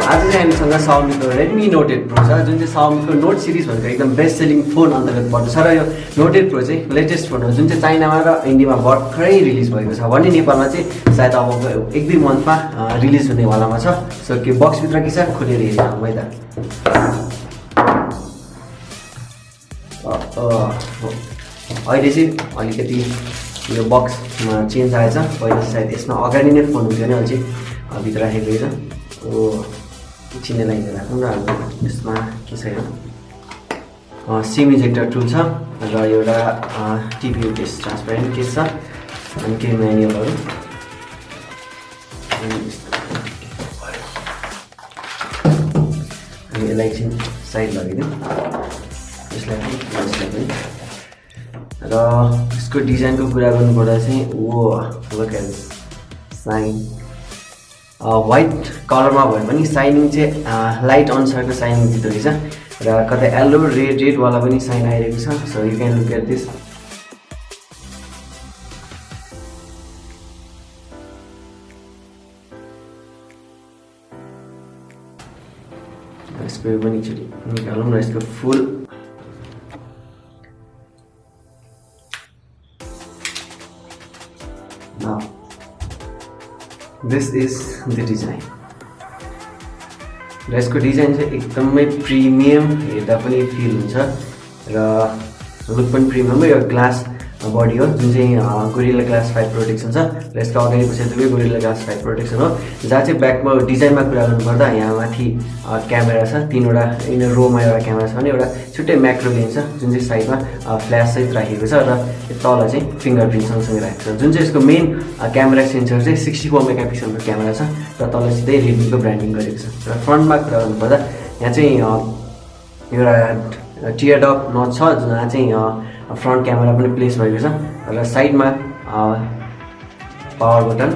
आज चाहिँ हामीसँग Xiaomi Redmi Note 8 Pro छ जुन चाहिँ Xiaomi Note सिरिज भनेको एकदम बेस्ट सेलिङ फोन अन्तर्गत पर्दछ र यो Note 8 Pro चाहिँ लेटेस्ट फोन हो जुन चाहिँ चाइनामा र इन्डियामा भर्खरै रिलिज भएको छ भने नेपालमा चाहिँ सायद अब 1-2 मन्थमा रिलिज हुने वालामा छ। सो के बक्स भित्र के छ खोलेर हेरौँ है त। अहिले चाहिँ अलिकति यो बक्समा चेन्ज आएछ। पहिला सायद यसमा अगाडि नै फोन हुन्थ्यो नि अहिले भित्र राखेको छ। एकछिन लाइन राखौँ र अब यसमा के छ यो सिम इजेक्टर टुल छ र एउटा टिभी केस ट्रान्सपेरेन्ट केस छ अनि केही म्यानुअलहरू। अनि यसलाई एकछिन साइड लगिदिउँ यसलाई पनि र यसको डिजाइनको कुरा गर्नुपर्दा चाहिँ लुक एट साइन व्हाइट कलरमा भयो भने साइनिङ चाहिँ लाइट अनुसारको साइनिङ दिँदो रहेछ र कतै येल्लो रेड वाला पनि साइन आइरहेको छ। So you can look at this. यसको यो पनि एकचोटि निकालौँ र यसको full this is the design र यसको डिजाइन चाहिँ एकदमै प्रिमियम हेर्दा पनि फिल हुन्छ र लुक पनि प्रिमियम हो। यो ग्लास बडी हो जुन चाहिँ गोरिल्ला ग्लास 5 प्रोटेक्सन छ र यसको अगाडि पछि दुवै गोरिल्ला ग्लास 5 प्रोटेक्सन हो। जहाँ चाहिँ ब्याकमा डिजाइनमा कुरा गर्नुपर्दा यहाँ माथि क्यामेरा छ 3वटा इन रोमा एउटा क्यामेरा छ भने एउटा छुट्टै म्याक्रो लेन्स छ जुन चाहिँ साइडमा फ्ल्यास सहित राखेको छ र तल चाहिँ फिङ्गरप्रिन्ट सँगसँगै राखेको छ। जुन चाहिँ यसको मेन क्यामेरा सेन्सर चाहिँ 64 मेगापिक्सलको क्यामेरा छ र तल सिधै रेडमीको ब्रान्डिङ गरेको छ। र फ्रन्टमा कुरा गर्नुपर्दा यहाँ चाहिँ एउटा टियरडप नच छ जहाँ चाहिँ फ्रन्ट क्यामेरा पनि प्लेस भएको छ र साइडमा पावर बटन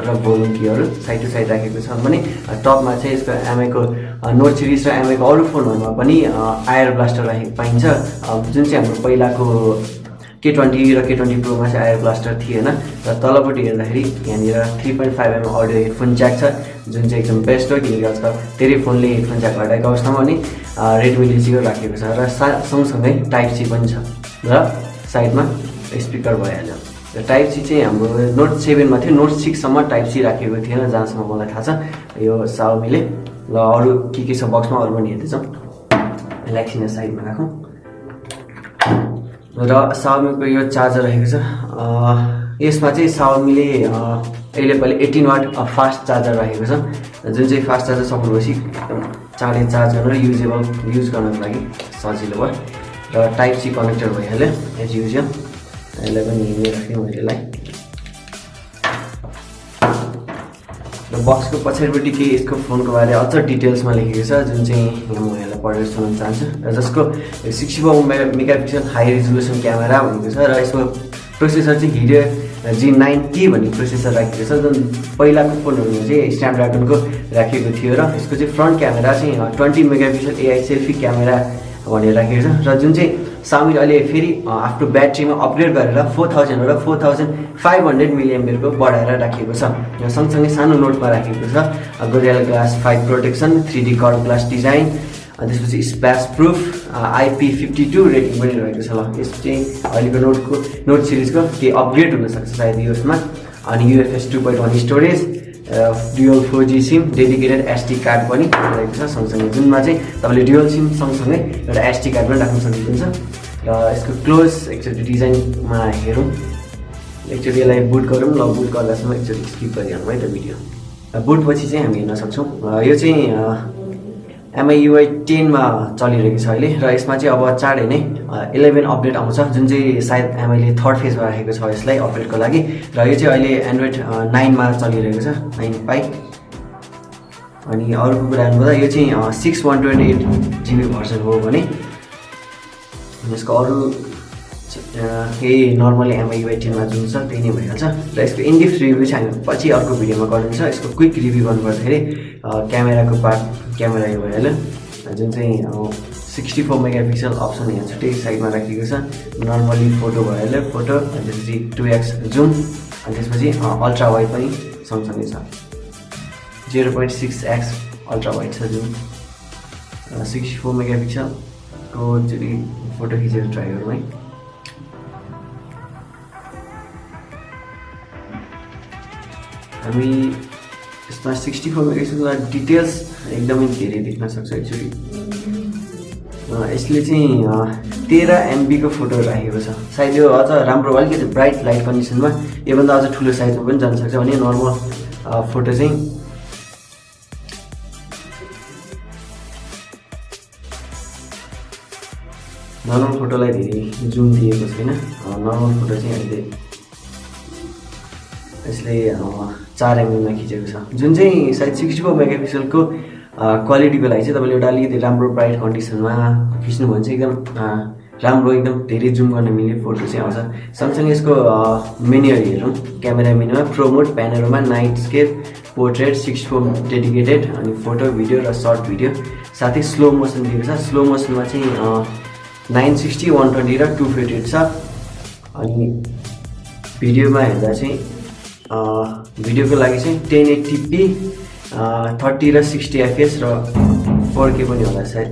र भोल्युम कीहरू साइड टु साइड राखेको छ भने टपमा चाहिँ यसको एमआईको नोट सिरिज र एमआईको अरू फोनहरूमा पनि आयर ब्लास्टर राखेको पाइन्छ जुन चाहिँ हाम्रो पहिलाको K20 र K20 प्रोमा चाहिँ आयर ब्लास्टर थिएन। र तलपट्टि हेर्दाखेरि यहाँनिर 3.5mm अडियो हेडफोन ज्याक छ जुन चाहिँ एकदम बेस्ट हो किनकि आजकल धेरै फोनले हेडफोन ज्याक हटाएको अवस्थामा अनि रेडमीले चाहिँ राखेको छ र सँगसँगै टाइप सी पनि छ र साइडमा स्पिकर भइहाल्यो। र टाइप सी चाहिँ हाम्रो नोट 7 मा थियो, नोट 6 सम्म टाइप सी राखेको थिएन जहाँसम्म मलाई थाहा छ यो Xiaomi-ले। ल अरू के छ बक्समा अरू पनि हेर्दैछौँ। यसलाई एकछिन साइडमा राखौँ र Xiaomi-को यो चार्जर रहेको छ। यसमा चाहिँ Xiaomi-ले अहिले 18 वाट फास्ट चार्जर राखेको छ जुन चाहिँ फास्ट चार्जर सपोर्ट भएपछि एकदम चाँडै चार्ज गर्न र युज गर्नको लागि सजिलो भयो र टाइप सी कनेक्टर भइहाल्यो एज युजुअल। यसलाई पनि यहीँ राखेँ मैले यसलाई र बक्सको पछाडिपट्टि के यसको फोनको बारे अझ डिटेल्समा लेखेको छ जुन चाहिँ म यसलाई पढेर सुनाउन चाहन्छु। र जसको 64 मेगापिक्सल हाई रिजोल्युसन क्यामेरा भनेको छ र यसको प्रोसेसर चाहिँ Helio G90T भन्ने प्रोसेसर राखेको छ जुन पहिलाको फोनहरूमा चाहिँ स्न्यापड्रागनको राखेको थियो र यसको चाहिँ फ्रन्ट क्यामेरा चाहिँ 20 मेगापिक्सल AI सेल्फी क्यामेरा भनेर राखेको छ र जुन चाहिँ Xiaomi अहिले फेरि आफ्नो ब्याट्रीमा अपग्रेड गरेर 4000 र 4500 मिलिएम्पियरको बढाएर राखेको छ। र सँगसँगै सानो नोटमा राखेको छ gorilla glass 5 protection 3D curve glass design अनि त्यसपछि स्प्ल्यास प्रुफ IP52 रेटिङ पनि रहेको छ। ल यस चाहिँ अहिलेको नोट सिरिजको केही अपग्रेड हुनसक्छ सायद यसमा। अनि UFS 2.1 storage dual 4G SIM dedicated SD card पनि रहेको छ सँगसँगै जुनमा चाहिँ तपाईँले ड्युअल सिम सँगसँगै एउटा SD कार्ड पनि राख्न सक्नुहुन्छ। र यसको क्लोज एकचोटि डिजाइनमा हेरौँ एकचोटि यसलाई बुट गरौँ। ल बुट गर्दासम्म एकचोटि स्किप गरिहालौँ है त भिडियो। बुट पछि चाहिँ हामी हेर्न सक्छौँ यो चाहिँ MI UI 10 मा चलिरहेको छ अहिले र यसमा चाहिँ अब चाँडै नै 11 अपडेट आउँछ जुन चाहिँ सायद MI-ले थर्ड फेजमा राखेको छ यसलाई अपडेटको लागि। र यो चाहिँ अहिले एन्ड्रोइड 9 मा चलिरहेको छ 9 पाइ। अनि अरूको कुरा गर्नुपर्दा यो चाहिँ 6128GB भर्जन हो भने यसको अरू केही नर्मली MI UI 10 मा जुन छ त्यही नै भइहाल्छ। र यसको इनडेप्थ रिभ्यू चाहिँ हामी पछि अर्को भिडियोमा गर्नुहुन्छ। यसको क्विक रिभ्यू गर्नुपर्दाखेरि क्यामेराको पार्ट क्यामेरा यो भइहाल्यो जुन चाहिँ 64 मेगापिक्सल अप्सन यहाँ छुट्टै साइडमा राखेको छ। नर्मली फोटो भइहाल्यो फोटो अनि त्यसपछि 2x जुम अनि त्यसपछि अल्ट्रा वाइड पनि सँगसँगै छ। 0.6x अल्ट्रा वाइड छ जुन 64 मेगापिक्सलको एकचोटि फोटो खिचेर ट्राई गरौँ है। हामी यसमा 64 मेगापिक्सलमा डिटेल्स एकदमै धेरै देख्न सक्छ एकचोटि। यसले चाहिँ 13 MB को फोटो राखेको छ। सायद यो अझ राम्रो अलिकति ब्राइट लाइट कन्डिसनमा योभन्दा अझ ठुलो साइजमा पनि जान सक्छ भने नर्मल फोटो चाहिँ नर्मल फोटोलाई धेरै जुम दिएको छैन। नर्मल फोटो चाहिँ अहिले यसले 4 MB मा खिचेको छ जुन चाहिँ सायद 64 मेगापिक्सलको क्वालिटीको लागि चाहिँ तपाईँले एउटा अलिकति राम्रो ब्राइट कन्डिसनमा खिच्नु भने चाहिँ एकदम राम्रो एकदम धेरै जुम गर्न मिल्ने फोटो चाहिँ आउँछ। सँगसँगै यसको मेन्युहरू हेरौँ। क्यामेरा मेन्युमा pro mode, panorama, night scape, portrait, 64 dedicated अनि फोटो भिडियो र सर्ट भिडियो साथै स्लो मोसन दिएको छ। स्लो मोसनमा चाहिँ 960, 120 र 248 छ। अनि भिडियोमा हेर्दा चाहिँ भिडियोको लागि चाहिँ 1080p 30 र 60 fps र 4K पनि होला सायद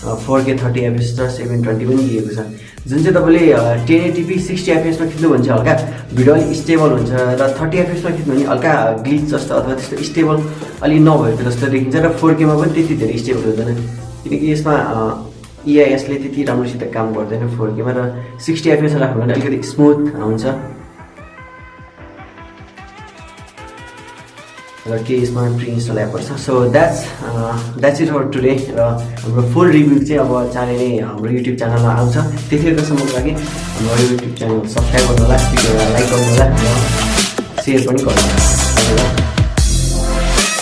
4K 30 fps र 720 पनि दिएको छ। जुन चाहिँ तपाईँले 1080p 60 fps मा खिच्नु भने चाहिँ हल्का भिडियो अलिक स्टेबल हुन्छ र 30 fps मा खिच्नु भने हल्का ग्लिच जस्तो अथवा त्यस्तो स्टेबल अलि नभएको जस्तो देखिन्छ र 4K मा पनि त्यति धेरै स्टेबल हुँदैन किनकि यसमा EIS ले त्यति राम्रोसित काम गर्दैन 4K मा र 60 fps राख्नु भने अलिकति स्मुथ हुन्छ र के यसमा प्रि इन्स्टल एपहरू छ। So that's it for today र हाम्रो फुल रिभ्यू चाहिँ अब चाँडै नै हाम्रो युट्युब च्यानलमा आउँछ। त्यतिखेरसम्मको लागि हाम्रो युट्युब च्यानल सब्सक्राइब गर्नु होला, भिडियोलाई लाइक गर्नु होला र सेयर पनि गर्नु होला।